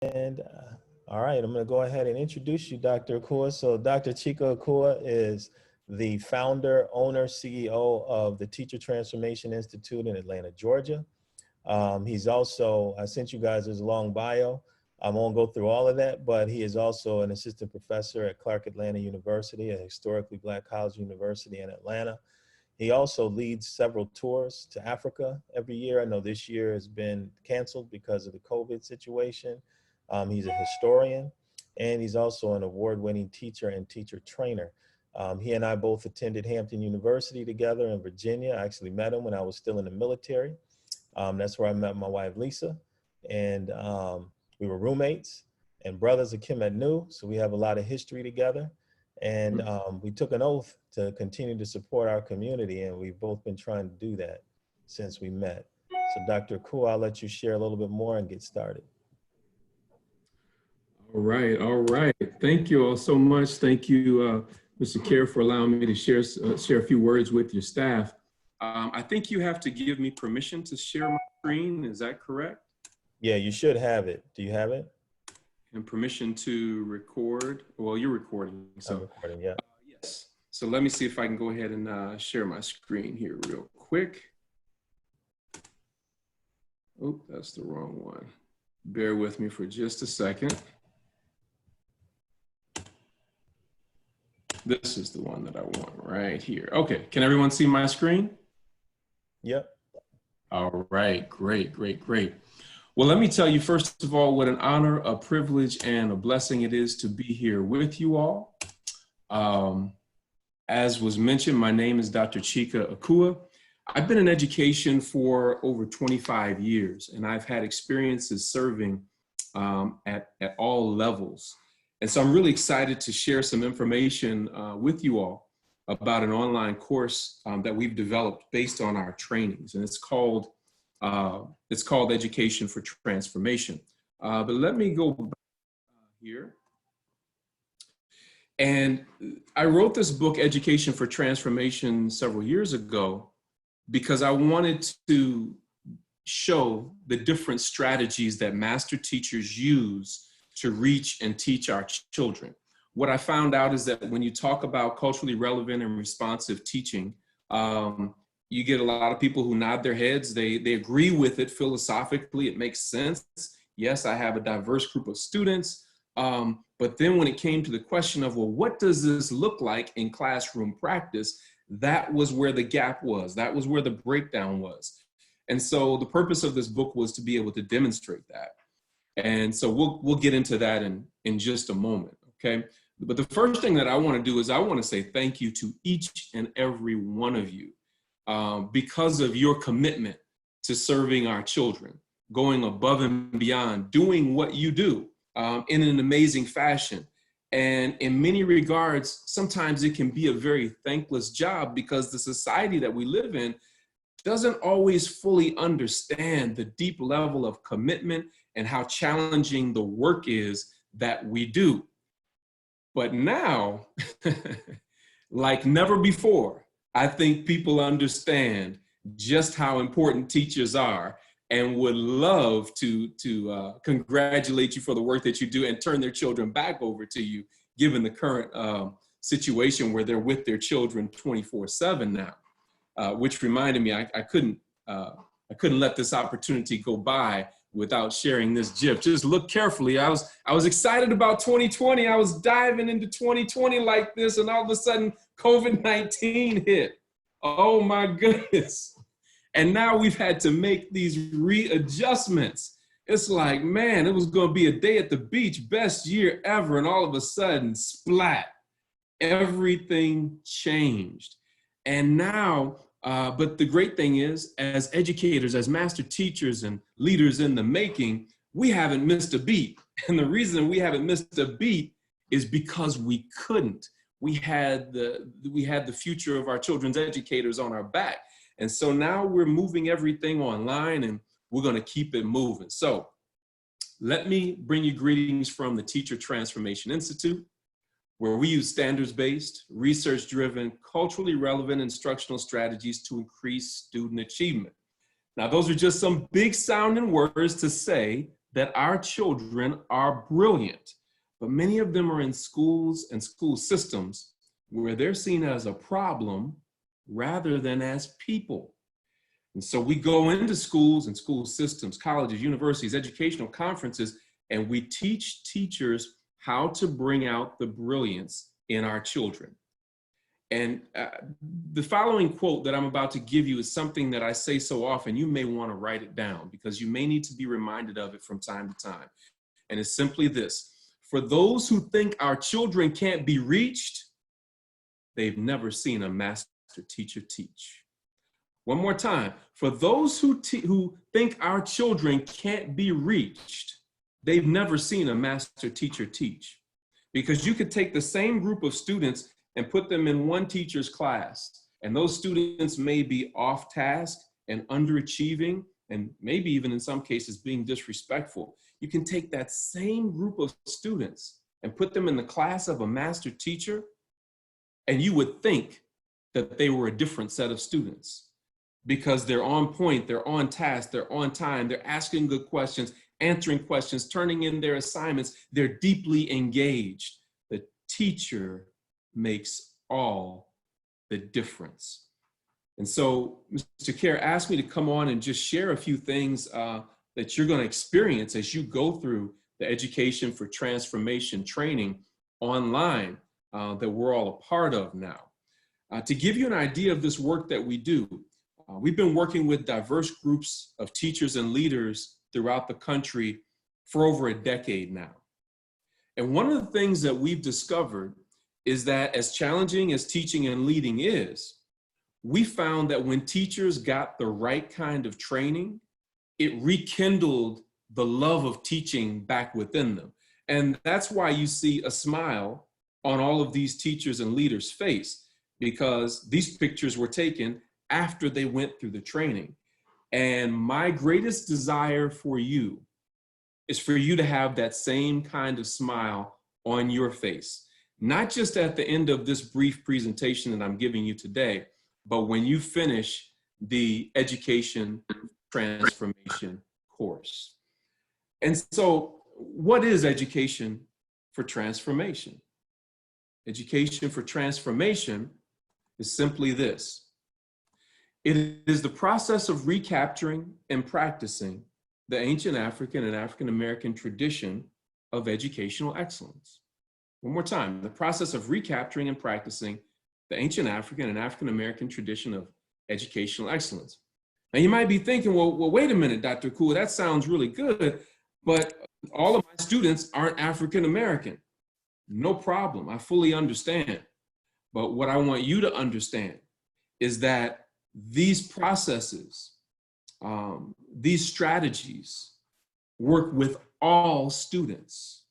And all right, I'm going to go ahead and introduce you, Dr. Akua. So Dr. Chike Akua is the founder, owner, CEO of the Teacher Transformation Institute in Atlanta, Georgia. He's also, I sent you guys his long bio. I won't go through all of that, but he is also an assistant professor at Clark Atlanta University, a historically Black college university in Atlanta. He also leads several tours to Africa every year. I know this year has been canceled because of the COVID situation. He's a historian, and he's also an award-winning teacher and teacher trainer. He and I both attended Hampton University together in Virginia. I actually met him when I was still in the military. That's where I met my wife, Lisa, and we were roommates and brothers of Kim at New, so we have a lot of history together. And we took an oath to continue to support our community, and we've both been trying to do that since we met. So Dr. Akua, I'll let you share a little bit more and get started. All right. Thank you all so much. Thank you, Mr. Kerr, for allowing me to share a few words with your staff. I think you have to give me permission to share my screen. Is that correct? Yeah, you should have it. Do you have it? And permission to record. Well, you're recording. So I'm recording, yeah. Yes. So let me see if I can go ahead and share my screen here real quick. Oh, that's the wrong one. Bear with me for just a second. This is the one that I want right here. Okay, can everyone see my screen? Yep. All right, great. Well, let me tell you, first of all, what an honor, a privilege, and a blessing it is to be here with you all. As was mentioned, my name is Dr. Chike Akua. I've been in education for over 25 years, and I've had experiences serving at all levels. And so I'm really excited to share some information with you all about an online course that we've developed based on our trainings, and it's called Education for Transformation. But let me go back here. And I wrote this book, Education for Transformation, several years ago because I wanted to show the different strategies that master teachers use to reach and teach our children. What I found out is that when you talk about culturally relevant and responsive teaching, you get a lot of people who nod their heads. They agree with it philosophically. It makes sense. Yes, I have a diverse group of students. But then when it came to the question of, well, what does this look like in classroom practice? That was where the gap was. That was where the breakdown was. And so the purpose of this book was to be able to demonstrate that. And so we'll get into that in just a moment, okay? But the first thing that I want to do is I want to say thank you to each and every one of you because of your commitment to serving our children, going above and beyond, doing what you do in an amazing fashion. And in many regards, sometimes it can be a very thankless job because the society that we live in doesn't always fully understand the deep level of commitment and how challenging the work is that we do. But now, like never before, I think people understand just how important teachers are and would love to congratulate you for the work that you do and turn their children back over to you, given the current situation where they're with their children 24/7 now, which reminded me I couldn't let this opportunity go by without sharing this GIF. Just look carefully. I was excited about 2020. I was diving into 2020 like this, and all of a sudden COVID-19 hit. Oh my goodness. And now we've had to make these readjustments. It's like, man, it was going to be a day at the beach, best year ever. And all of a sudden, splat, everything changed. And now, but the great thing is, as educators, as master teachers and leaders in the making, we haven't missed a beat. And the reason we haven't missed a beat is because we couldn't. We had the future of our children's educators on our back. And so now we're moving everything online and we're going to keep it moving. So let me bring you greetings from the Teacher Transformation Institute, where we use standards-based, research-driven, culturally relevant instructional strategies to increase student achievement. Now, those are just some big sounding words to say that our children are brilliant, but many of them are in schools and school systems where they're seen as a problem rather than as people. And so we go into schools and school systems, colleges, universities, educational conferences, and we teach teachers how to bring out the brilliance in our children. And the following quote that I'm about to give you is something that I say so often. You may want to write it down because you may need to be reminded of it from time to time. And it's simply this: for those who think our children can't be reached, they've never seen a master teacher teach. One more time. For those who think our children can't be reached, they've never seen a master teacher teach. Because you could take the same group of students and put them in one teacher's class, and those students may be off task and underachieving, and maybe even in some cases being disrespectful. You can take that same group of students and put them in the class of a master teacher, and you would think that they were a different set of students because they're on point, they're on task, they're on time, they're asking good questions, answering questions, turning in their assignments, they're deeply engaged. The teacher makes all the difference. And so Mr. Kerr asked me to come on and just share a few things that you're going to experience as you go through the Education for Transformation training online that we're all a part of now. To give you an idea of this work that we do, we've been working with diverse groups of teachers and leaders throughout the country for over a decade now. And one of the things that we've discovered is that as challenging as teaching and leading is, we found that when teachers got the right kind of training, it rekindled the love of teaching back within them. And that's why you see a smile on all of these teachers and leaders' face, because these pictures were taken after they went through the training. And my greatest desire for you is for you to have that same kind of smile on your face, not just at the end of this brief presentation that I'm giving you today, but when you finish the Education Transformation course. And so what is Education for Transformation? Education for Transformation is simply this. It is the process of recapturing and practicing the ancient African and African American tradition of educational excellence. One more time, the process of recapturing and practicing the ancient African and African American tradition of educational excellence. Now you might be thinking, well, wait a minute, Dr. Akua, that sounds really good, but all of my students aren't African American. No problem, I fully understand. But what I want you to understand is that these processes, these strategies work with all students.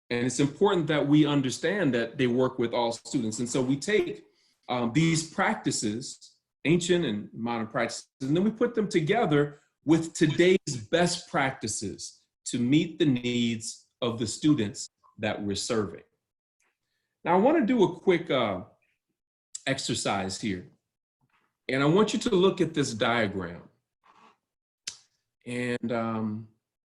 And it's important that we understand that they work with all students. And so we take these practices, ancient and modern practices, and then we put them together with today's best practices to meet the needs of the students that we're serving. Now I want to do a quick exercise here. And I want you to look at this diagram. And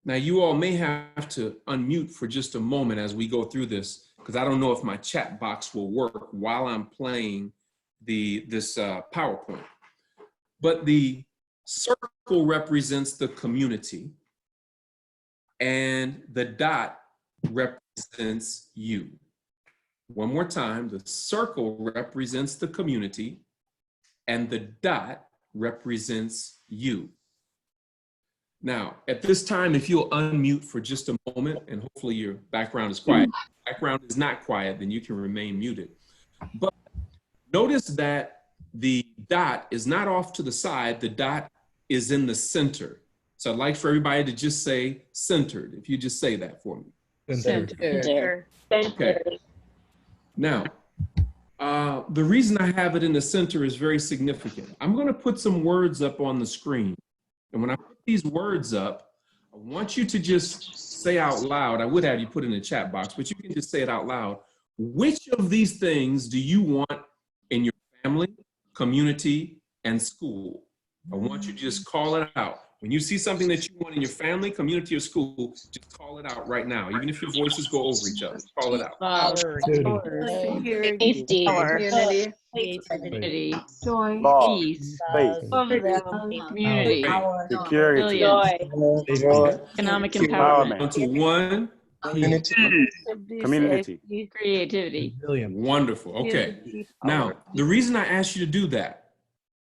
now you all may have to unmute for just a moment as we go through this, because I don't know if my chat box will work while I'm playing this PowerPoint. But the circle represents the community and the dot represents you. One more time, the circle represents the community and the dot represents you. Now, at this time, if you'll unmute for just a moment, and hopefully your background is quiet. If the background is not quiet, then you can remain muted. But notice that the dot is not off to the side, the dot is in the center. So I'd like for everybody to just say centered, if you just say that for me. Center. Okay. Now, the reason I have it in the center is very significant. I'm going to put some words up on the screen. And when I put these words up, I want you to just say out loud. I would have you put it in the chat box, but you can just say it out loud. Which of these things do you want in your family, community, and school? I want you to just call it out. When you see something that you want in your family, community, or school, just call it out right now. Even if your voices go over each other, call it out. Safety, Unity, creativity, joy, Love, peace, faith, community, security, resilience, economic empowerment, Down to one. community. creativity. Wonderful. Okay. Now, the reason I asked you to do that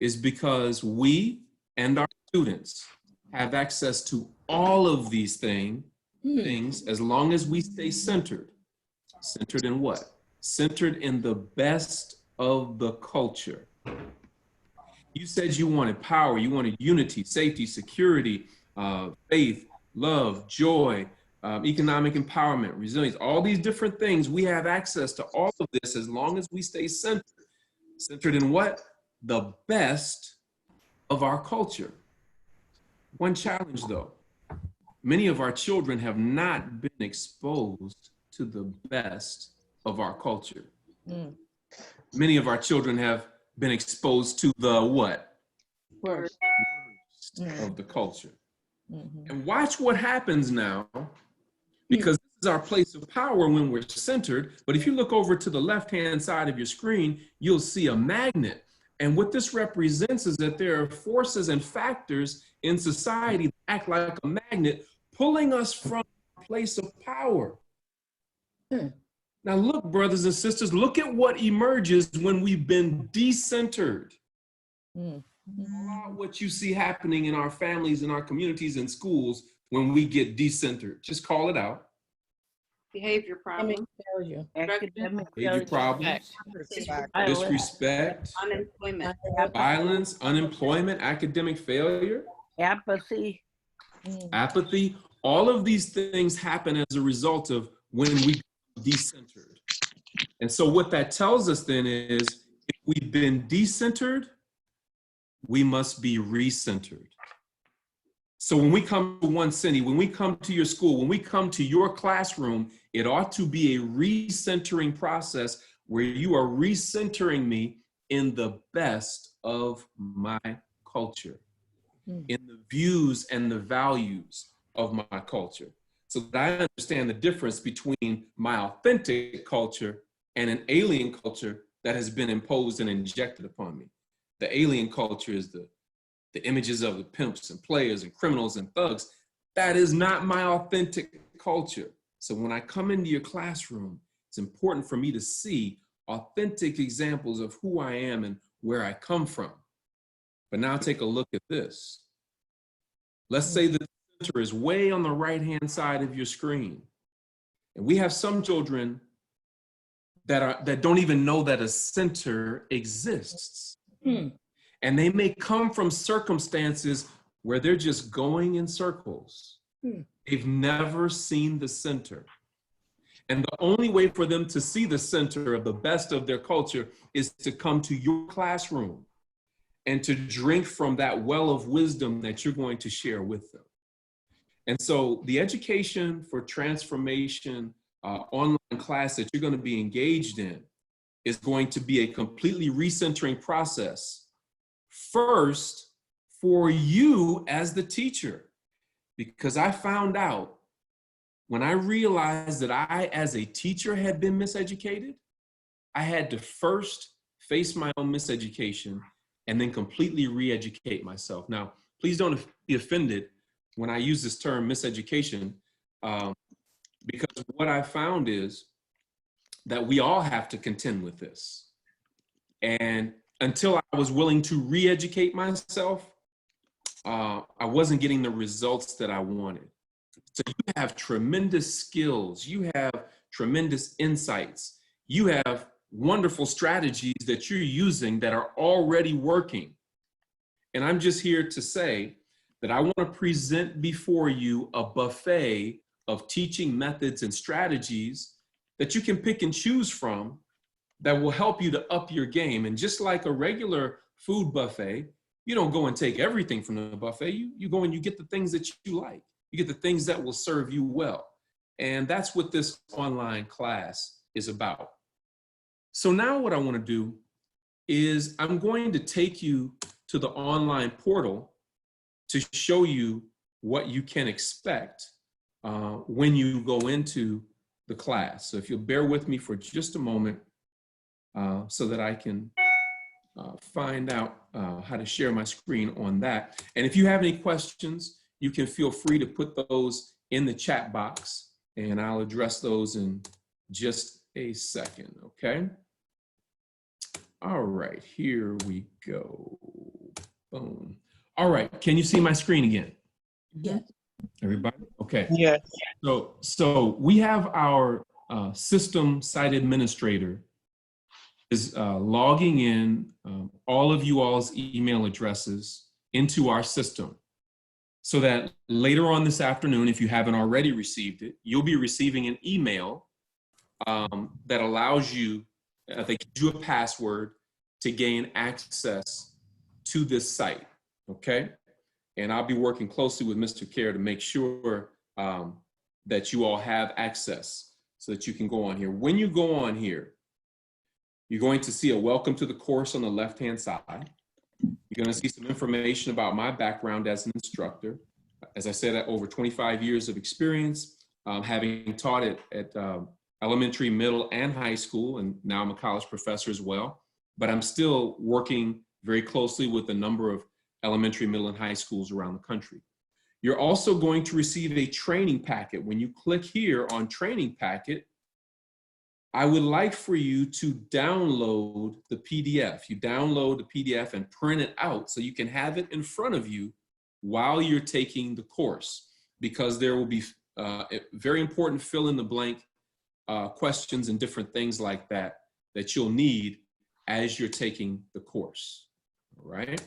is because we and our students have access to all of these things as long as we stay centered. Centered in what? Centered in the best of the culture. You said you wanted power, you wanted unity, safety, security, faith, love, joy, economic empowerment, resilience, all these different things. We have access to all of this as long as we stay centered. Centered in what? The best of our culture. One challenge though, many of our children have not been exposed to the best of our culture. Many of our children have been exposed to the what? Worst. Of the culture. And watch what happens now, because this is our place of power when we're centered. But if you look over to the left-hand side of your screen, you'll see a magnet. And what this represents is that there are forces and factors in society that act like a magnet, pulling us from a place of power. Now look, brothers and sisters, look at what emerges when we've been decentered. What you see happening in our families, in our communities, and schools when we get decentered. Just call it out. behavior problems, Behavior problems, disrespect, unemployment, violence, unemployment, academic failure, apathy. apathy. All of these things happen as a result of when we decentered. And so what that tells us then is, if we've been decentered, we must be recentered. So when we come to one city, when we come to your school, when we come to your classroom, it ought to be a recentering process where you are recentering me in the best of my culture, in the views and the values of my culture, so that I understand the difference between my authentic culture and an alien culture that has been imposed and injected upon me. The alien culture is the images of the pimps and players and criminals and thugs. That is not my authentic culture. So when I come into your classroom, it's important for me to see authentic examples of who I am and where I come from. But now take a look at this. Let's say that the center is way on the right-hand side of your screen. And we have some children that don't even know that a center exists. And they may come from circumstances where they're just going in circles. They've never seen the center. And the only way for them to see the center of the best of their culture is to come to your classroom and to drink from that well of wisdom that you're going to share with them. And so the Education for Transformation online class that you're going to be engaged in is going to be a completely recentering process. First, for you as the teacher, because I found out when I realized that I, as a teacher, had been miseducated, I had to first face my own miseducation and then completely re-educate myself. Now, please don't be offended when I use this term miseducation, because what I found is that we all have to contend with this. And until I was willing to re-educate myself, I wasn't getting the results that I wanted. So you have tremendous skills, you have tremendous insights, you have wonderful strategies that you're using that are already working. And I'm just here to say that I want to present before you a buffet of teaching methods and strategies that you can pick and choose from that will help you to up your game. And just like a regular food buffet, you don't go and take everything from the buffet. You go and you get the things that you like. You get the things that will serve you well. And that's what this online class is about. So now what I want to do is I'm going to take you to the online portal to show you what you can expect when you go into the class. So if you'll bear with me for just a moment so that I can find out how to share my screen on that. And if you have any questions, you can feel free to put those in the chat box and I'll address those in just a second, okay? All right, here we go. Boom. All right, can you see my screen again? Yes. Everybody? Okay. Yes. So we have our system site administrator is logging in all of you all's email addresses into our system so that later on this afternoon, if you haven't already received it, you'll be receiving an email that allows you, that gives you a password to gain access to this site, okay? And I'll be working closely with Mr. Care to make sure that you all have access so that you can go on here. When you go on here, you're going to see a welcome to the course on the left-hand side. You're going to see some information about my background as an instructor. As I said, over 25 years of experience, having taught at elementary, middle, and high school, and now I'm a college professor as well. But I'm still working very closely with a number of elementary, middle, and high schools around the country. You're also going to receive a training packet. When you click here on training packet, I would like for you to download the PDF. You download the PDF and print it out so you can have it in front of you while you're taking the course, because there will be very important fill in the blank questions and different things like that that you'll need as you're taking the course, all right?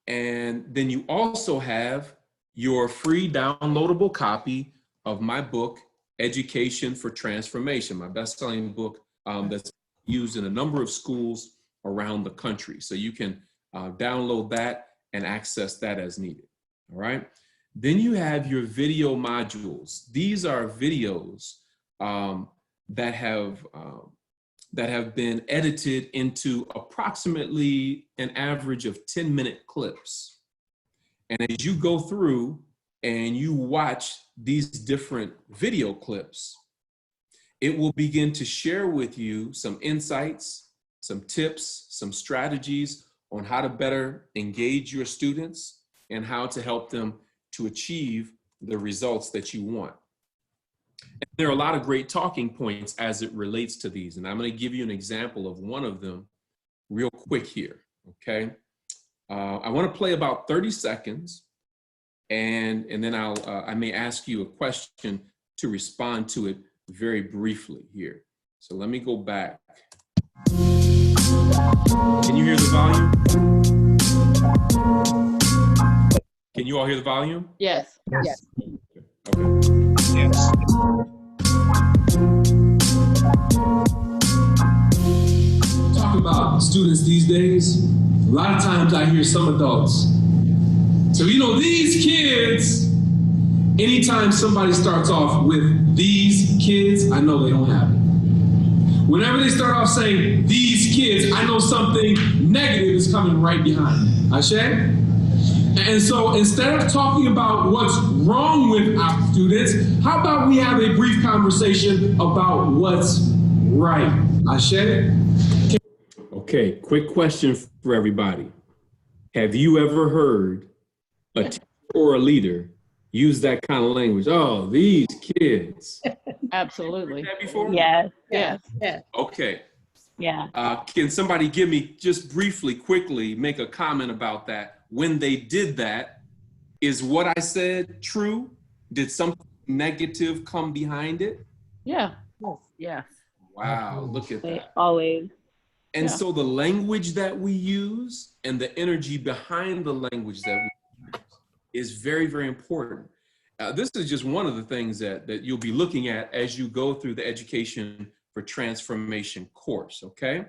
And then you also have your free downloadable copy of my book, Education for Transformation, my best-selling book that's used in a number of schools around the country. So you can download that and access that as needed, all right? Then you have your video modules. These are videos that have been edited into approximately an average of 10-minute clips. And as you go through and you watch these different video clips, it will begin to share with you some insights, some tips, some strategies on how to better engage your students and how to help them to achieve the results that you want. And there are a lot of great talking points as it relates to these, and I'm going to give you an example of one of them real quick here, okay? I want to play about 30 seconds, and then I may ask you a question to respond to it very briefly here. So let me go back. Can you hear the volume? Can you all hear the volume? Yes. Yes. Okay. Yes. Talk about students these days. A lot of times I hear some adults. So, you know, these kids, anytime somebody starts off with these kids, I know they don't have it. Whenever they start off saying these kids, I know something negative is coming right behind it. Ashe? And so instead of talking about what's wrong with our students, how about we have a brief conversation about what's right? Ashe? Okay, quick question for everybody. Have you ever heard a teacher or a leader use that kind of language? Oh, these kids. Absolutely. Heard that before? Yes. Yes. Yes. Okay. Yeah. Can somebody give me, just briefly, quickly, make a comment about that? When they did that, is what I said true? Did something negative come behind it? Yeah. Yes. Wow, look at They that. always. And Yeah. so the language that we use and the energy behind the language that we use is very, very important. This is just one of the things that you'll be looking at as you go through the Education for Transformation course, okay?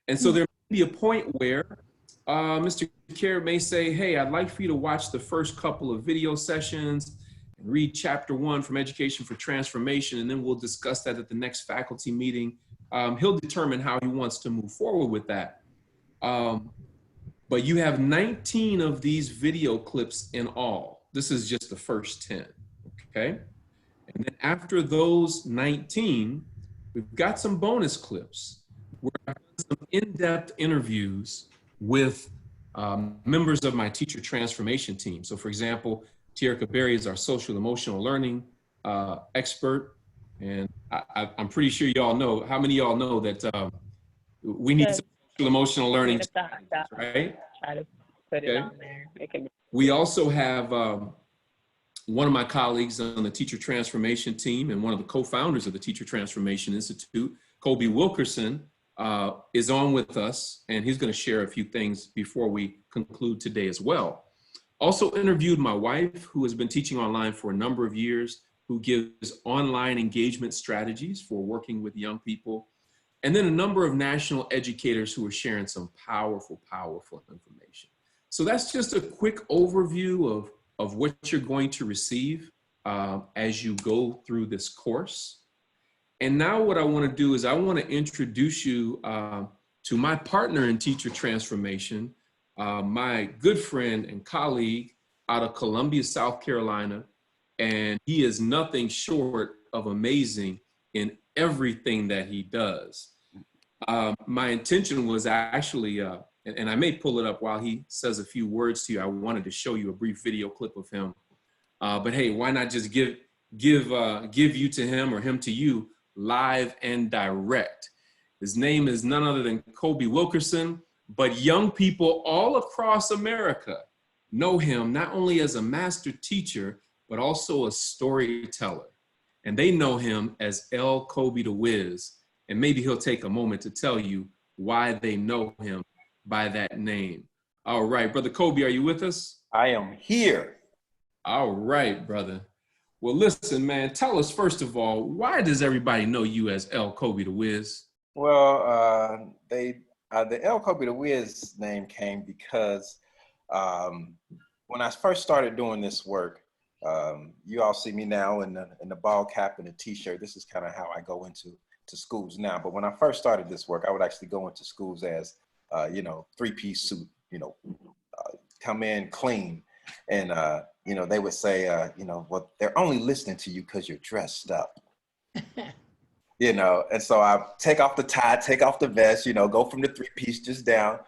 And so there may be a point where Mr. Care may say, hey, I'd like for you to watch the first couple of video sessions and read chapter 1 from Education for Transformation, and then we'll discuss that at the next faculty meeting. He'll determine how he wants to move forward with that. But you have 19 of these video clips in all. This is just the first 10, okay? And then after those 19, we've got some bonus clips where I've done some in-depth interviews with members of my teacher transformation team. So for example, Tiara Berry is our social emotional learning expert. And I'm pretty sure y'all know, how many of y'all know that we need some social emotional learning, right? Try to put it on there. We also have one of my colleagues on the teacher transformation team and one of the co-founders of the Teacher Transformation Institute, Kobie Wilkerson, is on with us, and he's going to share a few things before we conclude today as well. Also interviewed my wife, who has been teaching online for a number of years, who gives online engagement strategies for working with young people. And then a number of national educators who are sharing some powerful, powerful information. So that's just a quick overview of what you're going to receive as you go through this course. And now what I want to do is I want to introduce you to my partner in teacher transformation, my good friend and colleague out of Columbia, South Carolina. And he is nothing short of amazing in everything that he does. My intention was actually, and I may pull it up while he says a few words to you. I wanted to show you a brief video clip of him. But hey, why not just give you to him or him to you live and direct. His name is none other than Kobie Wilkerson, but young people all across America know him not only as a master teacher, but also a storyteller. And they know him as L. Kobie Da Whiz. And maybe he'll take a moment to tell you why they know him by that name. All right, Brother Kobie, are you with us? I am here. All right, brother. Well, listen, man, tell us, first of all, why does everybody know you as L. Kobie Da Whiz? Well, the L. Kobie Da Whiz name came because when I first started doing this work, you all see me now in the ball cap and a t-shirt. This is kind of how I go into schools now. But when I first started this work, I would actually go into schools as, three-piece suit, come in clean. And, they would say, well, they're only listening to you because you're dressed up, and so I take off the tie, take off the vest, go from the three-piece just down.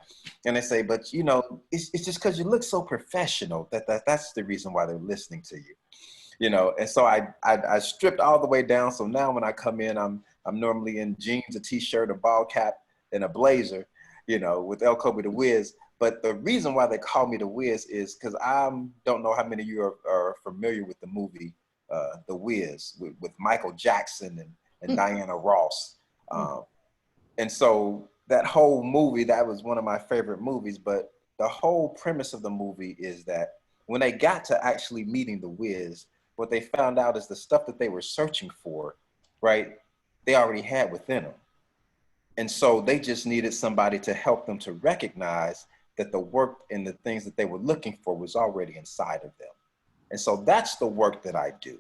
And they say, but, it's just because you look so professional that's the reason why they're listening to you, And so I stripped all the way down. So now when I come in, I'm normally in jeans, a t-shirt, a ball cap, and a blazer, with L. Kobie Da Whiz. But the reason why they call me The Whiz is because I don't know how many of you are familiar with the movie The Whiz with Michael Jackson and Diana Ross. And so that whole movie, that was one of my favorite movies. But the whole premise of the movie is that when they got to actually meeting The Whiz, what they found out is the stuff that they were searching for, right, they already had within them. And so they just needed somebody to help them to recognize that the work and the things that they were looking for was already inside of them. And so that's the work that I do,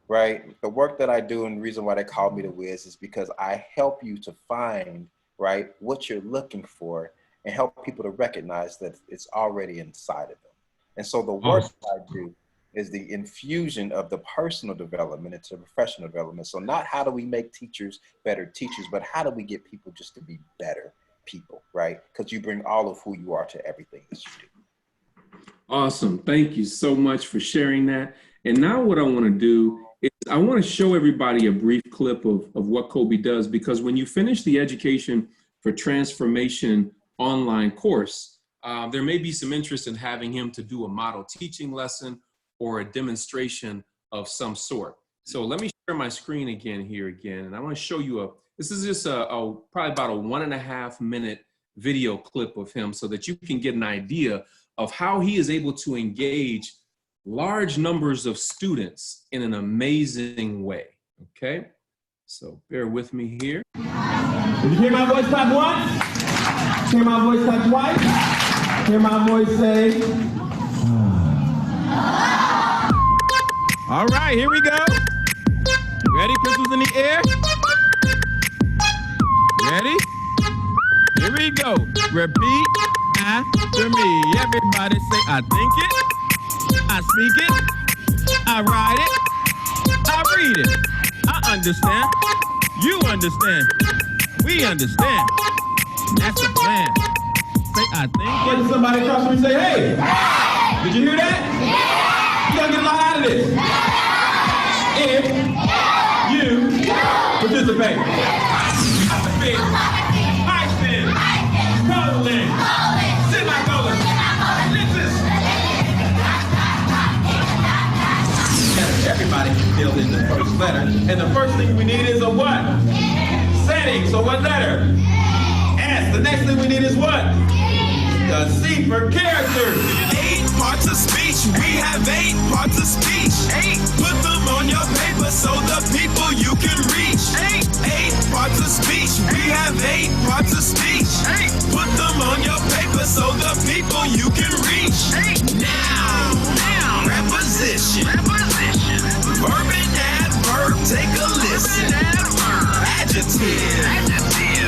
right? The work that I do, and the reason why they call me The Whiz is because I help you to find, right, what you're looking for and help people to recognize that it's already inside of them. And so the work that I do is the infusion of the personal development into professional development. So not how do we make teachers better teachers, but how do we get people just to be better people, right? Because you bring all of who you are to everything that you do. Awesome. Thank you so much for sharing that. And now what I want to do is I want to show everybody a brief clip of what Kobie does, because when you finish the Education for Transformation online course, there may be some interest in having him to do a model teaching lesson or a demonstration of some sort. So let me share my screen again, and I want to show you this is just probably about a 1.5 minute video clip of him so that you can get an idea of how he is able to engage large numbers of students in an amazing way, okay? So bear with me here. Did you hear my voice clap once? Hear my voice clap twice? Hear my voice say? All right, here we go. Ready? Pistols in the air. Ready? Here we go. Repeat After me, everybody say, I think it, I speak it, I write it, I read it. I understand, you understand, we understand. That's the plan. Say, I think it. Look at somebody across from you and say, hey, did you hear that? You gotta get a lot out of this. If you participate. Big, hyphen, colon, semicolon, ellipsis. Everybody can fill in the first letter. And the first thing we need is a what? Setting. So what letter? S. The next thing we need is what? The C for character. 8 parts of speech. We have 8 parts of speech. 8. Put them on your paper so the people you can reach. 8 parts of speech. We have 8 parts of speech. 8. Put them on your paper so the people you can reach. Noun. Preposition. Verb and adverb. Take a listen. Adjective.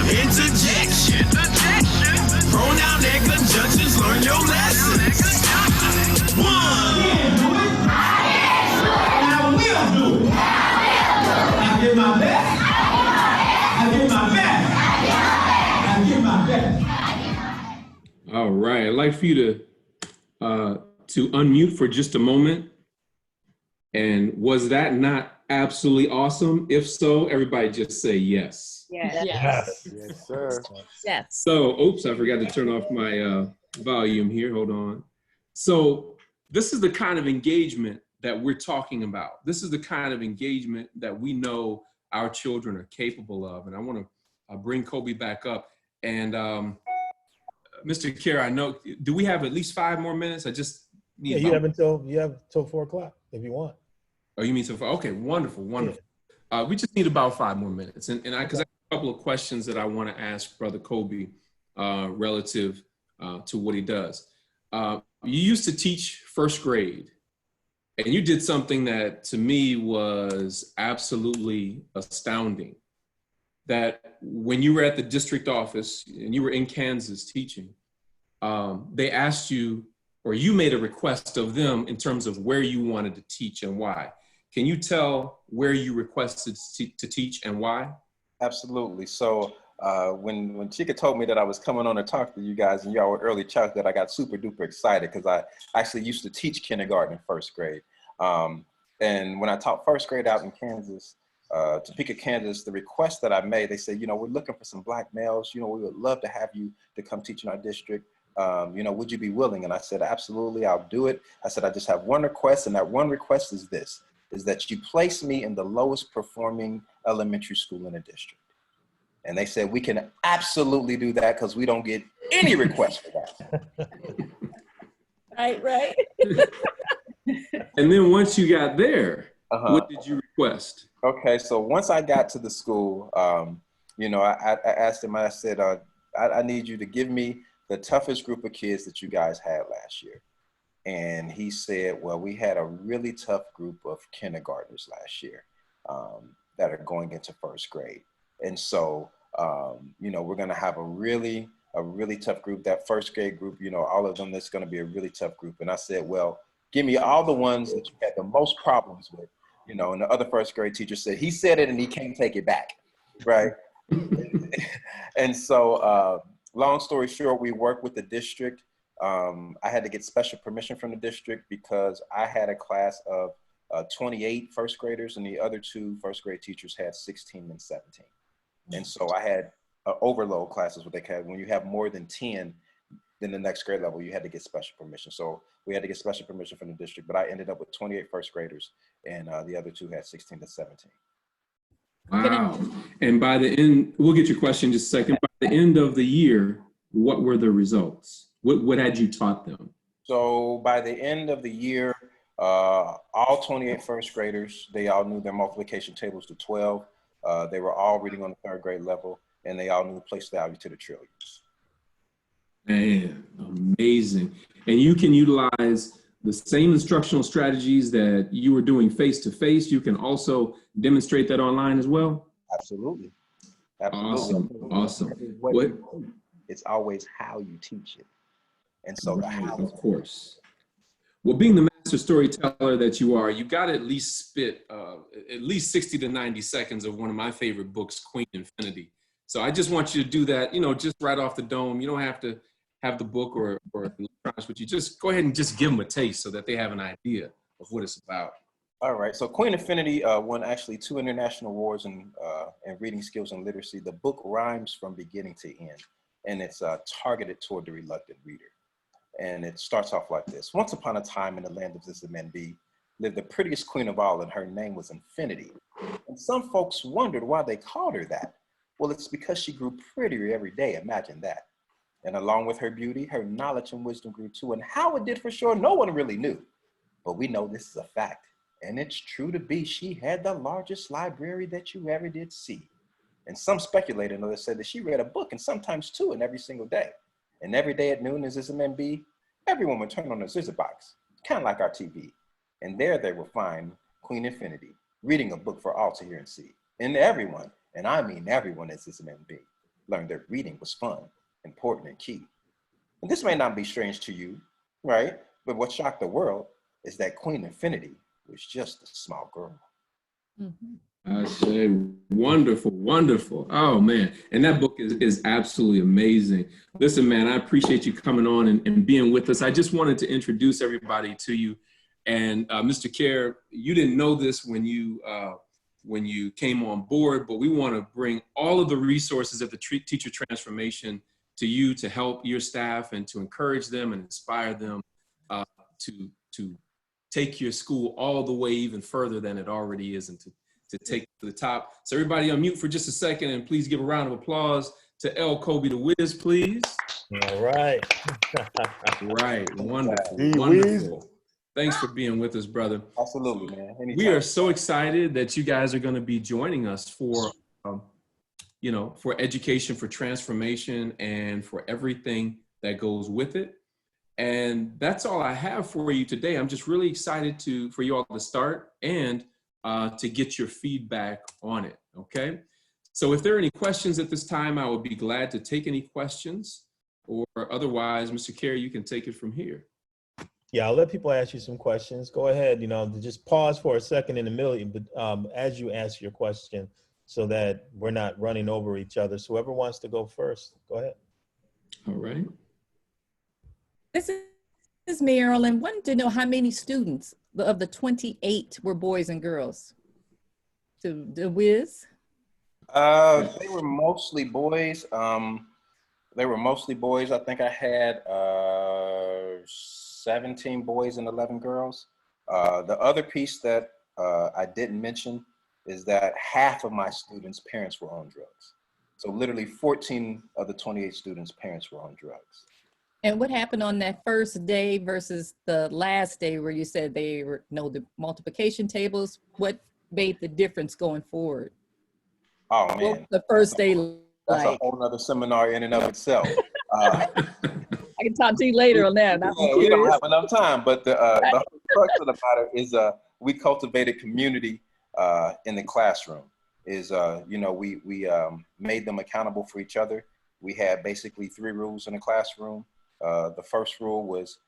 Interjection. Pronoun and conjunctions, learn your lessons. 1. I will do it. I give my best. I give my best. I give my best. All right, I'd like for you to unmute for just a moment. And was that not absolutely awesome? If so, everybody just say yes. Yes. Yes. Yes, sir. Yes. So, oops, I forgot to turn off my volume here. Hold on. So this is the kind of engagement that we're talking about. This is the kind of engagement that we know our children are capable of. And I want to bring Kobie back up. And Mr. Kara, I know, do we have at least 5 more minutes? I just need Yeah, you have till 4 o'clock if you want. Oh, you mean so far? Okay, wonderful, wonderful. Yeah. We just need about 5 more minutes. And because I have a couple of questions that I want to ask Brother Kobie relative to what he does. You used to teach first grade, and you did something that to me was absolutely astounding. That when you were at the district office and you were in Kansas teaching, they asked you, or you made a request of them in terms of where you wanted to teach and why. Can you tell where you requested to teach and why? Absolutely. So when Chike told me that I was coming on to talk to you guys and y'all were early childhood, I got super duper excited because I actually used to teach kindergarten and first grade. And when I taught first grade out in Kansas, Topeka, Kansas, the request that I made, they said, we're looking for some Black males. We would love to have you to come teach in our district. Would you be willing? And I said, absolutely, I'll do it. I said, I just have one request, and that one request is this, is that you place me in the lowest performing elementary school in the district. And they said, we can absolutely do that because we don't get any requests for that. Right. And then once you got there, what did you request? Okay, so once I got to the school, I asked him, I said, I need you to give me the toughest group of kids that you guys had last year. And he said, well, we had a really tough group of kindergartners last year that are going into first grade. And so, we're going to have a really tough group. That first grade group, all of them, that's going to be a really tough group. And I said, well, give me all the ones that you had the most problems with, and the other first grade teacher said, he said it and he can't take it back, right? And so, long story short, we worked with the district. I had to get special permission from the district because I had a class of 28 first graders and the other 2 first grade teachers had 16 and 17. And so I had overload classes, what they call it. When you have more than 10, then the next grade level, you had to get special permission. So we had to get special permission from the district, but I ended up with 28 first graders and the other 2 had 16 to 17. Wow. And by the end, we'll get your question in just a second. By the end of the year, what were the results? What had you taught them? So by the end of the year, all 28 first graders, they all knew their multiplication tables to 12. They were all reading on the 3rd grade level, and they all knew place value to the trillions. Man, amazing. And you can utilize the same instructional strategies that you were doing face-to-face. You can also demonstrate that online as well? Absolutely. Absolutely. Awesome. It's always how you teach it. And so the how. Of course. Well, being the master storyteller that you are, you got to at least spit at least 60 to 90 seconds of one of my favorite books, Queen Infinity. So I just want you to do that, you know, just right off the dome. You don't have to have the book or electronics, but you just go ahead and just give them a taste so that they have an idea of what it's about. All right, so Queen Infinity won actually 2 international awards in reading skills and literacy. The book rhymes from beginning to end, and it's targeted toward the reluctant reader. And it starts off like this. Once upon a time in the land of Zizamenbi lived the prettiest queen of all, and her name was Infinity. And some folks wondered why they called her that. Well, it's because she grew prettier every day, imagine that. And along with her beauty, her knowledge and wisdom grew too. And how it did for sure, no one really knew. But we know this is a fact. And it's true to be, she had the largest library that you ever did see. And some speculated, and others said that she read a book, and sometimes 2 in every single day. And every day at noon in Zizamenbi, everyone would turn on their Zizza box, kind of like our TV. And there they would find Queen Infinity, reading a book for all to hear and see. And everyone, and I mean everyone at Zizamenbi, learned that reading was fun, important, and key. And this may not be strange to you, right? But what shocked the world is that Queen Infinity was just a small girl. I say, wonderful, wonderful. Oh, man. And that book is absolutely amazing. Listen, man, I appreciate you coming on and being with us. I just wanted to introduce everybody to you. And Mr. Kerr, you didn't know this when you came on board, but we want to bring all of the resources of the teacher transformation to you to help your staff and to encourage them and inspire them to take your school all the way even further than it already is, and to take it to the top. So everybody unmute for just a second, and please give a round of applause to L. Kobie Da Whiz, please. All right. Right, wonderful, wonderful. Thanks for being with us, brother. Absolutely, man. Anytime. We are so excited that you guys are going to be joining us for, for education, for transformation, and for everything that goes with it. And that's all I have for you today. I'm just really excited for you all to start and to get your feedback on it, okay? So if there are any questions at this time, I would be glad to take any questions, or otherwise, Mr. Kerr, you can take it from here. Yeah, I'll let people ask you some questions. Go ahead, just pause for a second in the middle, but as you ask your question, so that we're not running over each other. So whoever wants to go first, go ahead. All right. This is Marilyn. Wanted to know how many students of the 28 were boys and girls. To Da Whiz? They were mostly boys. I think I had 17 boys and 11 girls. The other piece that I didn't mention is that half of my students' parents were on drugs. So literally 14 of the 28 students' parents were on drugs. And what happened on that first day versus the last day where you said they were the multiplication tables? What made the difference going forward? Oh, man. What was the first day That's like? a whole nother seminar in and of itself. I can talk to you later on that. We don't have enough time, but the crux of the matter is we cultivated community in the classroom. We made them accountable for each other. We had basically 3 rules in the classroom. The first rule was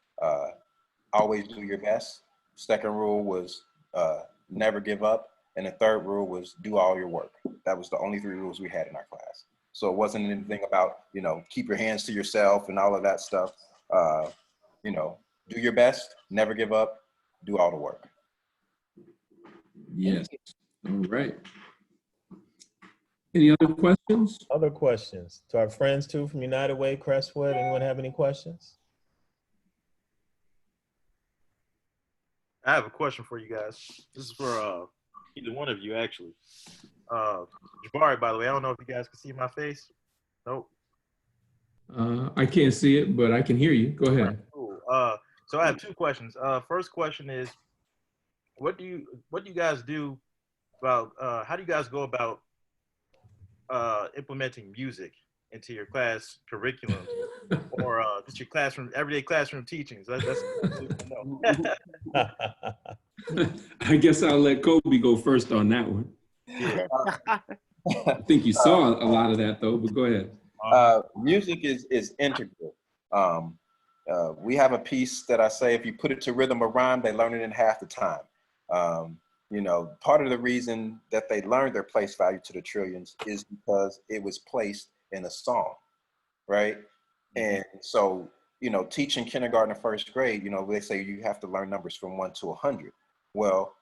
always do your best. Second rule was never give up. And the third rule was do all your work. That was the only 3 rules we had in our class. So it wasn't anything about, keep your hands to yourself and all of that stuff. Do your best, never give up, do all the work. Yes. All right. Any other questions? Other questions? To our friends too from United Way, Crestwood, anyone have any questions? I have a question for you guys. This is for either one of you, actually. Jabari, by the way, I don't know if you guys can see my face. Nope. I can't see it, but I can hear you. Go ahead. Cool. So I have 2 questions. First question is, what do you guys do about how do you guys go about implementing music into your class curriculum or just your everyday classroom teachings? That's I guess I'll let Kobie go first on that one. Yeah. I think you saw a lot of that though, but go ahead. Music is integral. We have a piece that I say, if you put it to rhythm or rhyme, they learn it in half the time. You know, part of the reason that they learned their place value to the trillions is because it was placed in a song, right? And so, you know, teaching kindergarten and first grade, you know, they say you have to learn numbers from 1 to 100. Well,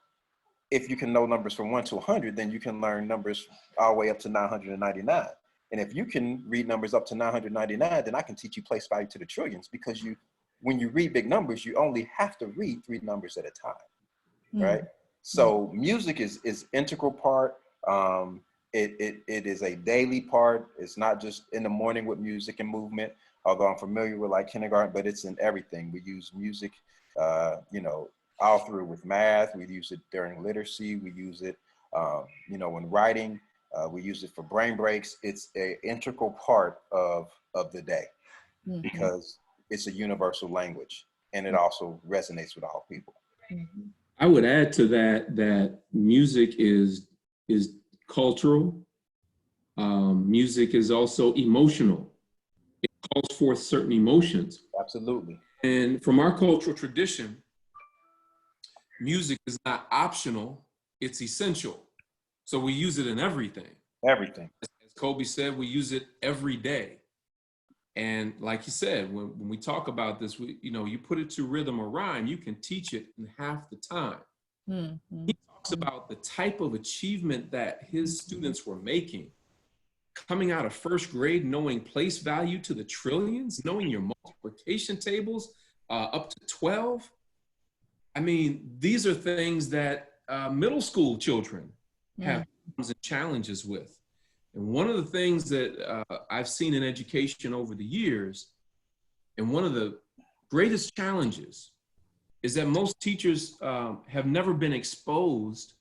if you can know numbers from 1 to 100, then you can learn numbers all the way up to 999. And if you can read numbers up to 999, then I can teach you place value to the trillions, because when you read big numbers, you only have to read 3 numbers at a time, right? So music is integral part. It is a daily part. It's not just in the morning with music and movement, although I'm familiar with like kindergarten, but it's in everything. We use music, you know, all through with math. We use it during literacy. We use it, you know, when writing. We use it for brain breaks. It's an integral part of the day because it's a universal language, and it also resonates with all people. I would add to that music is cultural. Music is also emotional. It calls forth certain emotions. Absolutely. And from our cultural tradition, music is not optional, it's essential. So we use it in everything. Everything. As Kobie said, we use it every day. And like you said, when we talk about this, you know, you put it to rhythm or rhyme, you can teach it in half the time. He talks about the type of achievement that his students were making, coming out of first grade, knowing place value to the trillions, knowing your multiplication tables up to 12. I mean, these are things that middle school children have problems and challenges with. And one of the things that I've seen in education over the years, and one of the greatest challenges, is that most teachers have never been exposed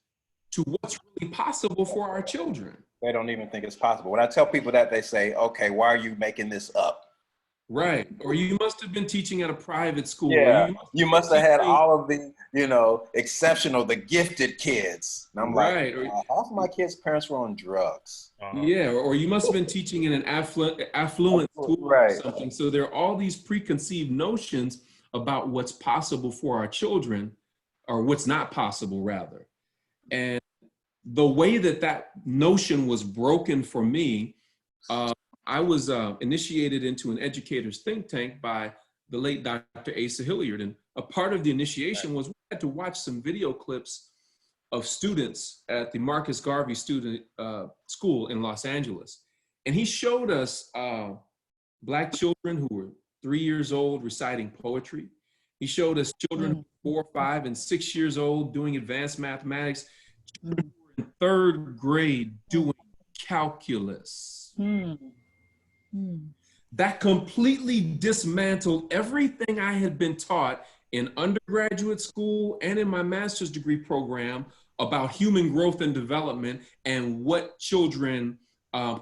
to what's really possible for our children. They don't even think it's possible. When I tell people that, they say, okay, why are you making this up? Right. Or you must have been teaching at a private school. Yeah, you must have had all of the, you know, exceptional, the gifted kids. And I'm like, half of my kids' parents were on drugs. Yeah, or you must have been teaching in an affluent school or something. So there are all these preconceived notions about what's possible for our children, or what's not possible, rather. And the way that notion was broken for me, I was initiated into an educator's think tank by the late Dr. Asa Hilliard. And a part of the initiation was we had to watch some video clips of students at the Marcus Garvey Student School in Los Angeles. And he showed us Black children who were 3 years old reciting poetry. He showed us children 4, 5, and 6 years old doing advanced mathematics. Children in 3rd grade doing calculus. That completely dismantled everything I had been taught in undergraduate school and in my master's degree program about human growth and development and what children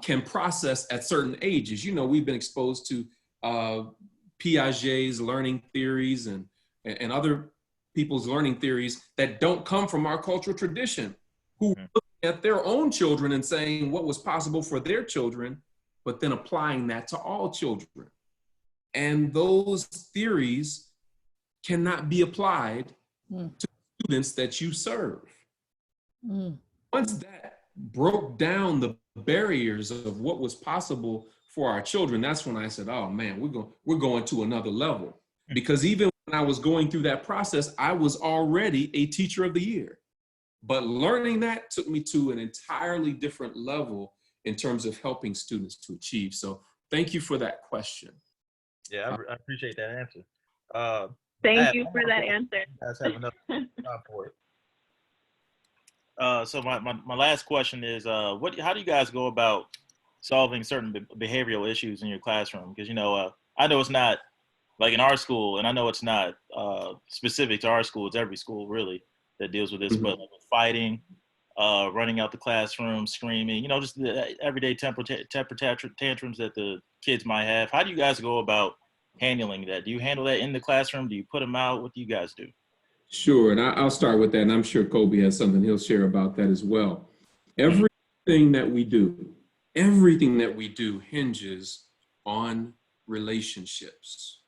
can process at certain ages. You know, we've been exposed to Piaget's learning theories and other people's learning theories that don't come from our cultural tradition, who look at their own children and saying what was possible for their children, but then applying that to all children. And those theories cannot be applied to students that you serve. Once that broke down the barriers of what was possible for our children, that's when I said, oh man, we're going to another level. Because even when I was going through that process, I was already a teacher of the year. But learning that took me to an entirely different level in terms of helping students to achieve. So thank you for that question. Yeah, I appreciate that answer. Thank you for that answer. Let's have another time for it. So my last question is, how do you guys go about solving certain behavioral issues in your classroom? Because, you know, I know it's not like in our school, and I know it's not specific to our school, it's every school really that deals with this, but like fighting, running out the classroom, screaming, you know, just the everyday temper tantrums that the kids might have. How do you guys go about handling that? Do you handle that in the classroom? Do you put them out? What do you guys do? Sure, and I'll start with that, and I'm sure Kobie has something he'll share about that as well. Everything that we do hinges on relationships.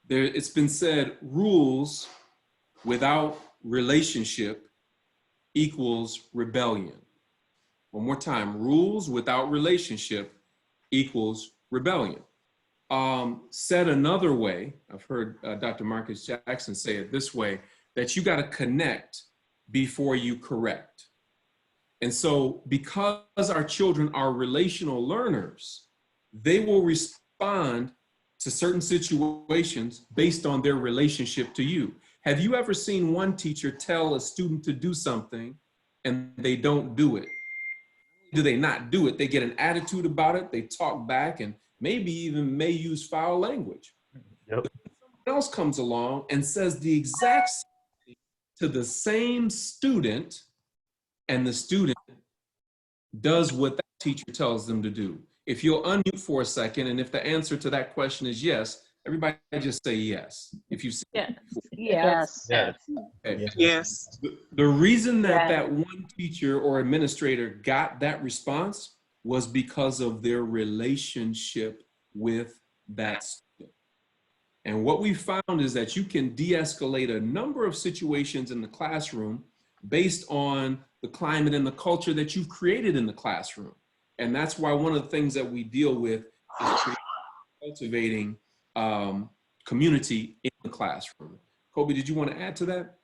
It's been said, rules without relationship equals rebellion. One more time, rules without relationship equals rebellion. Said another way, I've heard Dr. Marcus Jackson say it this way, that you got to connect before you correct. And so because our children are relational learners, they will respond to certain situations based on their relationship to you. Have you ever seen one teacher tell a student to do something and they don't do it? Do they not do it? They get an attitude about it, they talk back, and maybe even may use foul language. Yep. Someone else comes along and says the exact same thing to the same student, and the student does what that teacher tells them to do. If you'll unmute for a second, and if the answer to that question is yes, everybody just say yes. If you say Yes. Yes. Yes. okay. Yes. The reason that Yes. that one teacher or administrator got that response was because of their relationship with that student. And what we found is that you can de-escalate a number of situations in the classroom based on the climate and the culture that you've created in the classroom. And that's why one of the things that we deal with is cultivating community in the classroom. Kobie, did you want to add to that?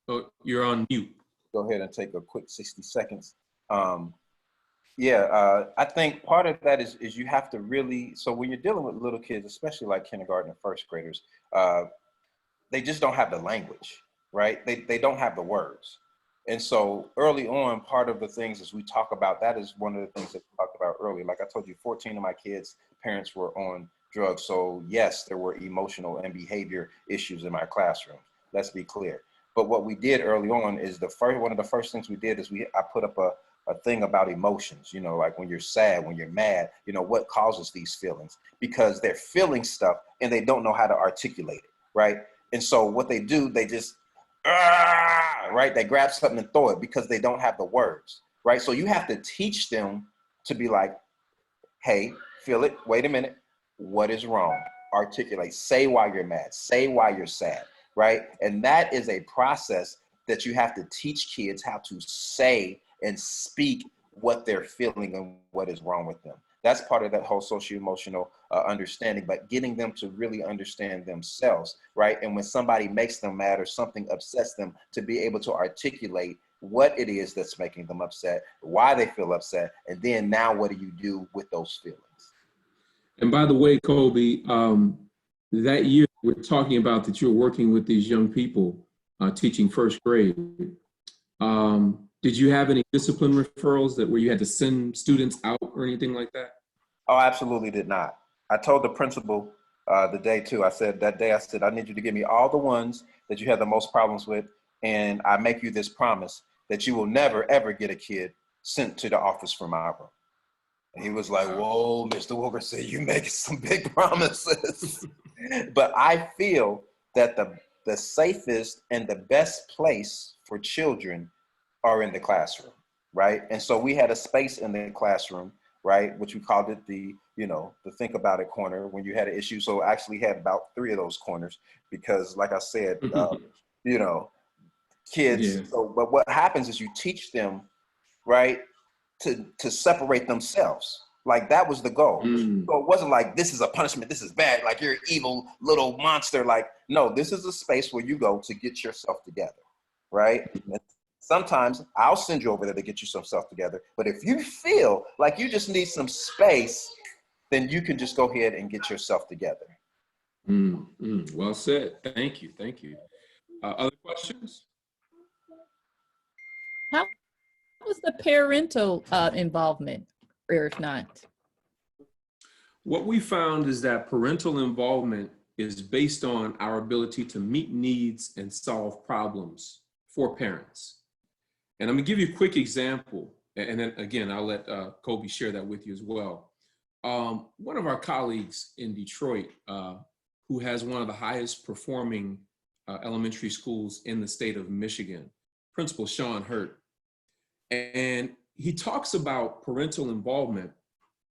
Oh, you're on mute. Go ahead and take a quick 60 seconds. I think part of that is you have to really, so when you're dealing with little kids, especially like kindergarten and first graders, they just don't have the language, right? They don't have the words. And so early on, part of the things as we talk about, that is one of the things that we talked about earlier. Like I told you, 14 of my kids' parents were on drugs. So yes, there were emotional and behavior issues in my classroom. Let's be clear. But what we did early on is one of the first things we did is I put up a thing about emotions, you know, like when you're sad, when you're mad, you know, what causes these feelings? Because they're feeling stuff and they don't know how to articulate it, right? And so what they do, they just, right? They grab something and throw it because they don't have the words, right? So you have to teach them to be like, hey, feel it, wait a minute, what is wrong? Articulate, say why you're mad, say why you're sad, right? And that is a process that you have to teach kids how to say and speak what they're feeling and what is wrong with them. That's part of that whole socio-emotional understanding, but getting them to really understand themselves, right? And when somebody makes them mad or something upsets them, to be able to articulate what it is that's making them upset, why they feel upset, and then now what do you do with those feelings? And by the way, Kobie, that year we're talking about that you're working with these young people teaching first grade. Did you have any discipline referrals where you had to send students out or anything like that? Oh, absolutely did not. I told the principal the day too, I said, I need you to give me all the ones that you have the most problems with, and I make you this promise that you will never, ever get a kid sent to the office for my room. And he was like, whoa, Mr. Wilkerson, you making some big promises. But I feel that the safest and the best place for children are in the classroom, right? And so we had a space in the classroom, right, which we called it the think about it corner when you had an issue. So I actually had about 3 of those corners because, like I said, kids. Yeah. So, but what happens is you teach them, right, to separate themselves. Like that was the goal. So it wasn't like, this is a punishment, this is bad, like you're an evil little monster. Like, no, this is a space where you go to get yourself together, right? And sometimes I'll send you over there to get you some stuff together. But if you feel like you just need some space, then you can just go ahead and get yourself together. Well said. Thank you. Thank you. Other questions? How was the parental involvement, or if not? What we found is that parental involvement is based on our ability to meet needs and solve problems for parents. And I'm gonna give you a quick example, and then again, I'll let Kobie share that with you as well. One of our colleagues in Detroit, who has one of the highest performing elementary schools in the state of Michigan, Principal Sean Hurt, and he talks about parental involvement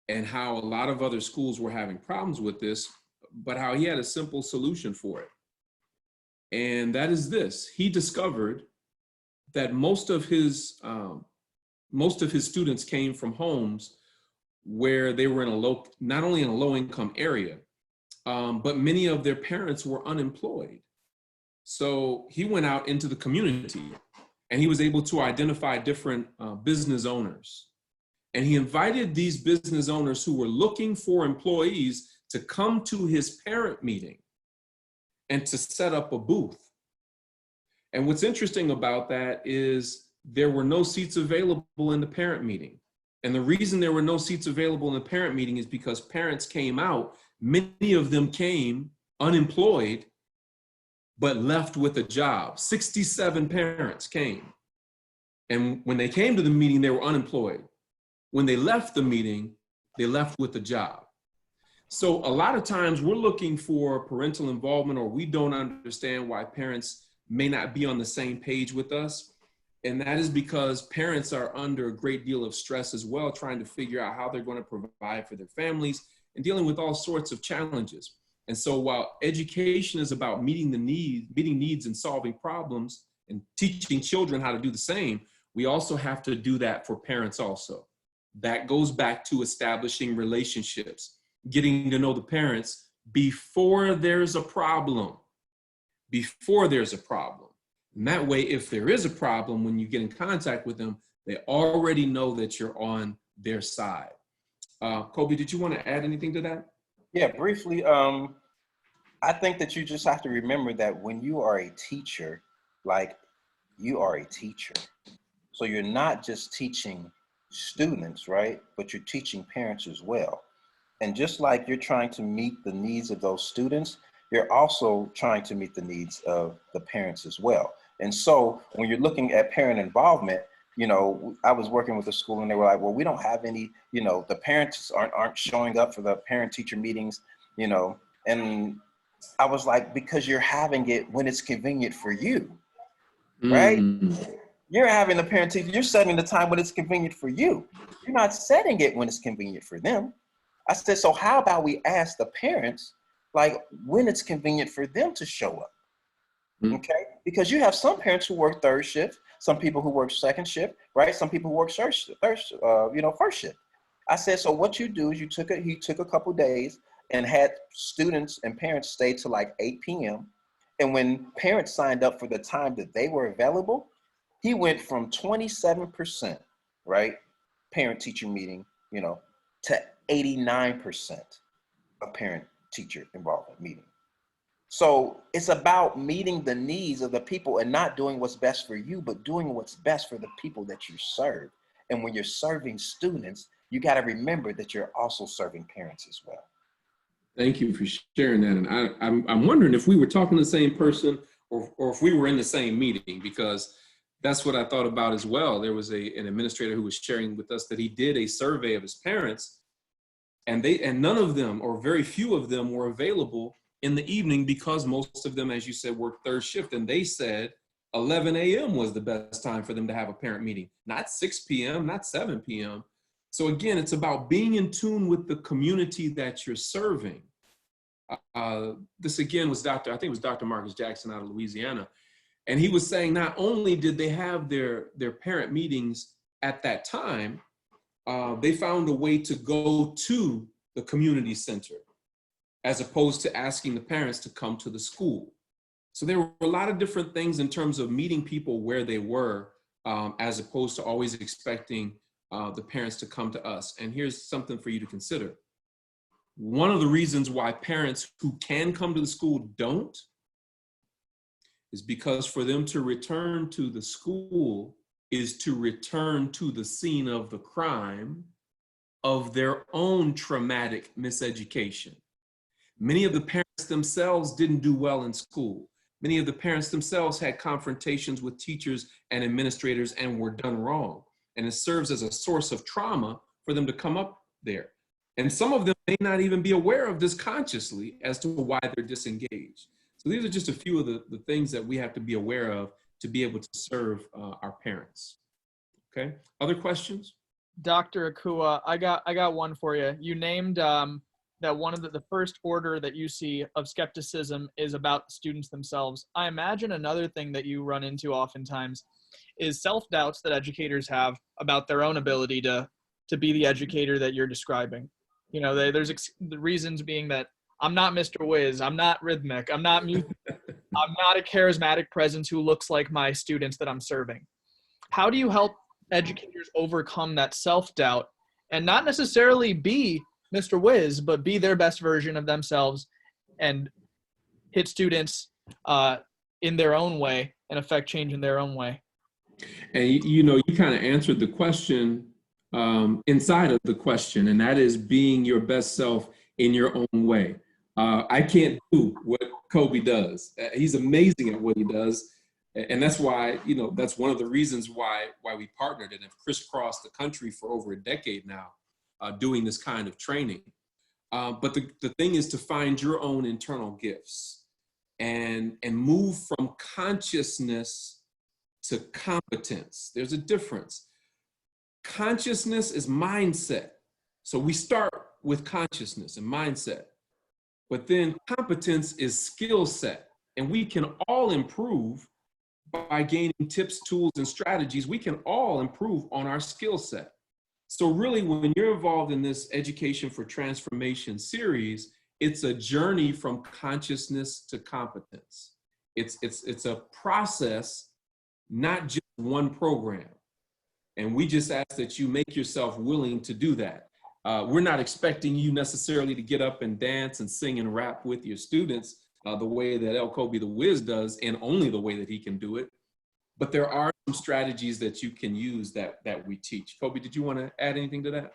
and how a lot of other schools were having problems with this but how he had a simple solution for it. And that is this: he discovered that most of his students came from homes where they were not only in a low income area, but many of their parents were unemployed. So he went out into the community and he was able to identify different business owners. And he invited these business owners who were looking for employees to come to his parent meeting and to set up a booth. And what's interesting about that is there were no seats available in the parent meeting. And the reason there were no seats available in the parent meeting is because parents came out. Many of them came unemployed, but left with a job. 67 parents came. And when they came to the meeting, they were unemployed. When they left the meeting, they left with a job. So a lot of times we're looking for parental involvement, or we don't understand why parents may not be on the same page with us. And that is because parents are under a great deal of stress as well, trying to figure out how they're going to provide for their families and dealing with all sorts of challenges. And so while education is about meeting needs and solving problems and teaching children how to do the same, we also have to do that for parents also. That goes back to establishing relationships, getting to know the parents before there's a problem. Before there's a problem. And that way, if there is a problem, when you get in contact with them, they already know that you're on their side. Kobie, did you want to add anything to that? Yeah, briefly. I think that you just have to remember that when you are a teacher, like you are a teacher. So you're not just teaching students, right? But you're teaching parents as well. And just like you're trying to meet the needs of those students, you're also trying to meet the needs of the parents as well. And so when you're looking at parent involvement, you know, I was working with a school and they were like, well, we don't have any, you know, the parents aren't showing up for the parent teacher meetings, you know, and I was like, because you're having it when it's convenient for you, right? You're having the parent teacher, you're setting the time when it's convenient for you. You're not setting it when it's convenient for them. I said, so how about we ask the parents, like when it's convenient for them to show up, okay? Because you have some parents who work third shift, some people who work second shift, right? Some people who work first shift. I said, so what you do is he took a couple days and had students and parents stay till like 8 p.m. And when parents signed up for the time that they were available, he went from 27%, right? Parent teacher meeting, you know, to 89% of parent teacher involvement meeting. So it's about meeting the needs of the people and not doing what's best for you, but doing what's best for the people that you serve. And when you're serving students, you got to remember that you're also serving parents as well. Thank you for sharing that. And I'm wondering if we were talking to the same person or if we were in the same meeting, because that's what I thought about as well. There was an administrator who was sharing with us that he did a survey of his parents, and none of them, or very few of them, were available in the evening because most of them, as you said, work third shift. And they said 11 a.m. was the best time for them to have a parent meeting, not 6 p.m., not 7 p.m. So again, it's about being in tune with the community that you're serving. This again was I think it was Dr. Marcus Jackson out of Louisiana. And he was saying not only did they have their parent meetings at that time, they found a way to go to the community center as opposed to asking the parents to come to the school. So there were a lot of different things in terms of meeting people where they were, as opposed to always expecting the parents to come to us. And here's something for you to consider. One of the reasons why parents who can come to the school don't is because for them to return to the school is to return to the scene of the crime of their own traumatic miseducation. Many of the parents themselves didn't do well in school. Many of the parents themselves had confrontations with teachers and administrators and were done wrong. And it serves as a source of trauma for them to come up there. And some of them may not even be aware of this consciously as to why they're disengaged. So these are just a few of the things that we have to be aware of to be able to serve our parents. Okay, other questions? Dr. Akua, I got one for you. You named that one of the first order that you see of skepticism is about the students themselves. I imagine another thing that you run into oftentimes is self-doubts that educators have about their own ability to be the educator that you're describing. You know, there's the reasons being that I'm not Mr. Whiz, I'm not rhythmic, I'm not music, I'm not a charismatic presence who looks like my students that I'm serving. How do you help educators overcome that self-doubt and not necessarily be Mr. Whiz, but be their best version of themselves and hit students in their own way and affect change in their own way? And you kind of answered the question inside of the question, and that is being your best self in your own way. I can't do what Kobie does. He's amazing at what he does. And that's why, that's one of the reasons why we partnered and have crisscrossed the country for over a decade now, doing this kind of training. But the thing is to find your own internal gifts and move from consciousness to competence. There's a difference. Consciousness is mindset. So we start with consciousness and mindset, but then competence is skill set. And we can all improve by gaining tips, tools, and strategies. We can all improve on our skill set. So really, when you're involved in this Education for Transformation series, it's a journey from consciousness to competence. It's a process, not just one program. And we just ask that you make yourself willing to do that. We're not expecting you necessarily to get up and dance and sing and rap with your students the way that Kobie Da Whiz does, and only the way that he can do it. But there are some strategies that you can use that we teach. Kobie, did you want to add anything to that?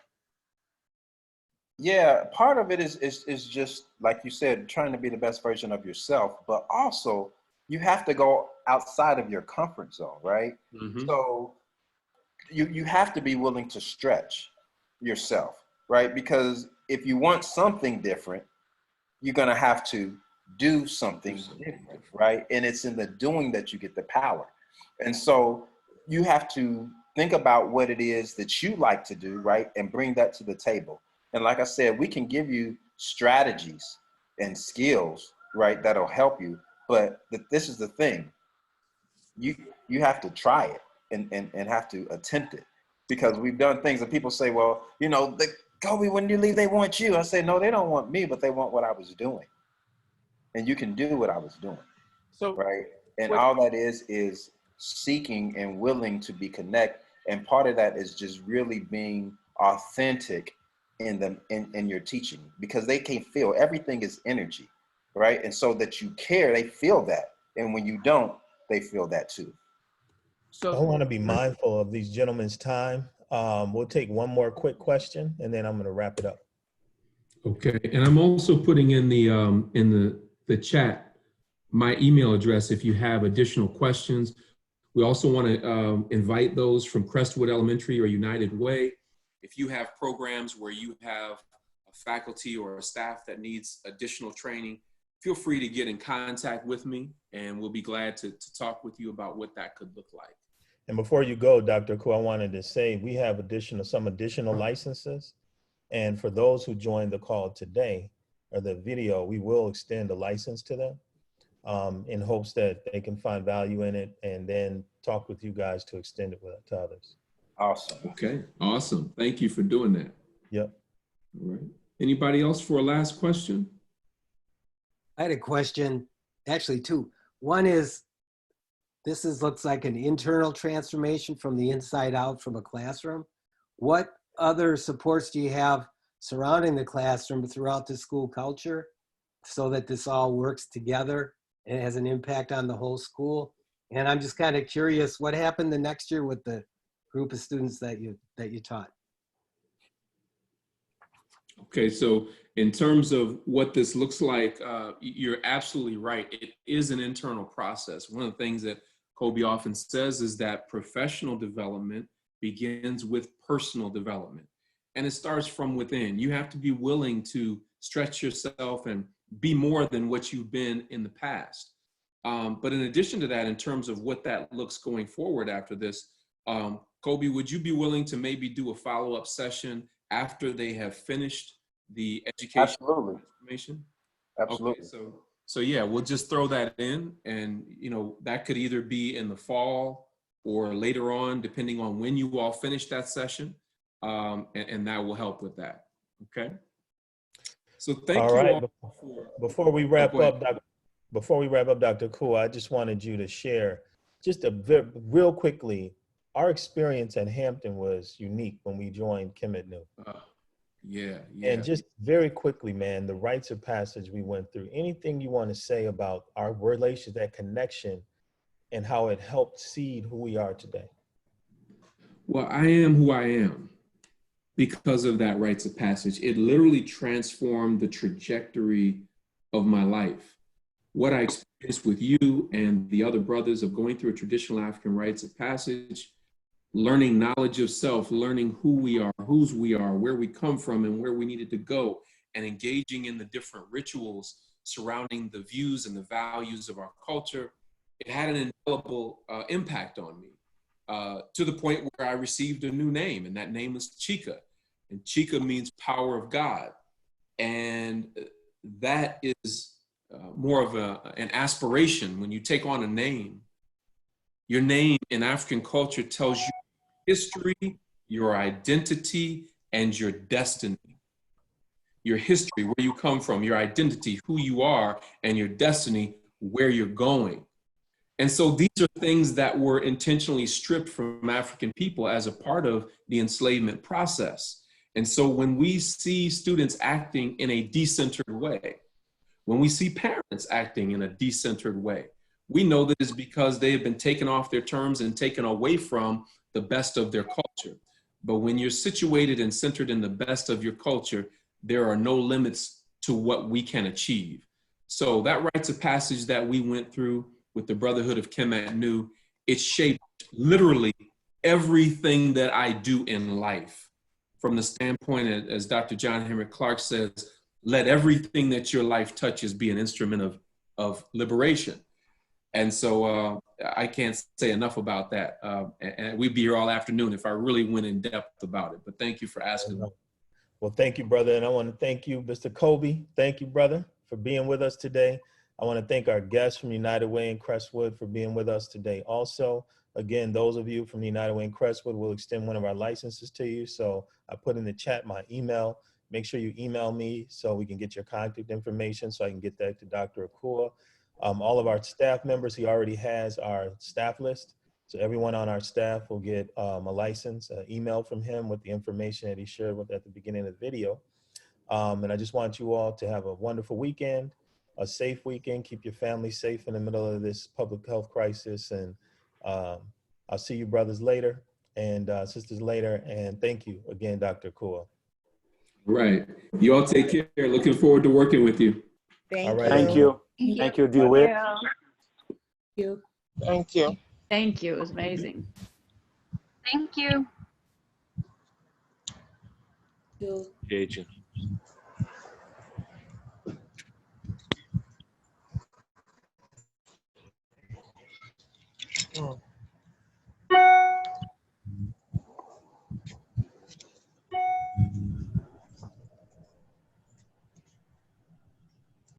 Yeah, part of it is just, like you said, trying to be the best version of yourself, but also you have to go outside of your comfort zone, right? Mm-hmm. So you have to be willing to stretch yourself, right? Because if you want something different, you're going to have to do something different, right? And it's in the doing that you get the power. And so you have to think about what it is that you like to do, right? And bring that to the table. And like I said, we can give you strategies and skills, right? That'll help you. But this is the thing. You have to try it and have to attempt it, because we've done things that people say, well, Kobie, when you leave, they want you. I say, no, they don't want me, but they want what I was doing. And you can do what I was doing, so, right? And all that is seeking and willing to be connect. And part of that is just really being authentic in your teaching, because they can feel everything is energy, right? And so that you care, they feel that. And when you don't, they feel that too. So I want to be mindful of these gentlemen's time. We'll take one more quick question and then I'm going to wrap it up. Okay, and I'm also putting in the chat my email address if you have additional questions. We also want to invite those from Crestwood Elementary or United Way. If you have programs where you have a faculty or a staff that needs additional training, feel free to get in contact with me and we'll be glad to talk with you about what that could look like. And before you go, Dr. Akua, I wanted to say we have some additional licenses. And for those who joined the call today or the video, we will extend a license to them in hopes that they can find value in it and then talk with you guys to extend it to others. Awesome. Okay, awesome. Thank you for doing that. Yep. All right. Anybody else for a last question? I had a question, actually two. One is, looks like an internal transformation from the inside out from a classroom. What other supports do you have surrounding the classroom throughout the school culture so that this all works together and has an impact on the whole school? And I'm just kind of curious, what happened the next year with the group of students that you taught? Okay, so in terms of what this looks like, you're absolutely right. It is an internal process. One of the things that Kobie often says is that professional development begins with personal development. And it starts from within. You have to be willing to stretch yourself and be more than what you've been in the past. But in addition to that, in terms of what that looks going forward after this, Kobie, would you be willing to maybe do a follow-up session after they have finished the education Absolutely. information? Absolutely. Okay, so yeah, we'll just throw that in, and that could either be in the fall or later on, depending on when you all finish that session, and that will help with that. Okay. So thank All you right. all. Before we wrap go ahead. up, Dr. Akua, I just wanted you to share just real quickly. Our experience at Hampton was unique when we joined Kim at New. Yeah. And just very quickly, man, the rites of passage we went through. Anything you want to say about our relationship, that connection, and how it helped seed who we are today? Well, I am who I am because of that rites of passage. It literally transformed the trajectory of my life. What I experienced with you and the other brothers of going through a traditional African rites of passage, learning knowledge of self, learning who we are, whose we are, where we come from, and where we needed to go, and engaging in the different rituals surrounding the views and the values of our culture, it had an indelible impact on me, to the point where I received a new name, and that name was Chike. And Chike means power of God. And that is more of an aspiration. When you take on a name, your name in African culture tells you history, your identity, and your destiny. Your history, where you come from, your identity, who you are, and your destiny, where you're going. And so these are things that were intentionally stripped from African people as a part of the enslavement process. And so when we see students acting in a decentered way, when we see parents acting in a decentered way, we know that it's because they have been taken off their terms and taken away from the best of their culture. But when you're situated and centered in the best of your culture, there are no limits to what we can achieve. So that rites of passage that we went through with the Brotherhood of Kim at New, it shaped literally everything that I do in life. From the standpoint, as Dr. John Henry Clark says, let everything that your life touches be an instrument of liberation. And so I can't say enough about that. And we'd be here all afternoon if I really went in depth about it. But thank you for asking. Well, thank you, brother. And I want to thank you, Mr. Kobie. Thank you, brother, for being with us today. I want to thank our guests from United Way in Crestwood for being with us today. Also, again, those of you from United Way in Crestwood will extend one of our licenses to you. So I put in the chat my email. Make sure you email me so we can get your contact information so I can get that to Dr. Akua. All of our staff members, he already has our staff list. So everyone on our staff will get a license, an email from him with the information that he shared with at the beginning of the video. And I just want you all to have a wonderful weekend, a safe weekend. Keep your family safe in the middle of this public health crisis. And I'll see you brothers later and sisters later. And thank you again, Dr. Akua. Right. You all take care. Looking forward to working with you. Thank you. Thank you, D. Whiz. Thank you. Thank you. It was amazing. Thank you. Agent.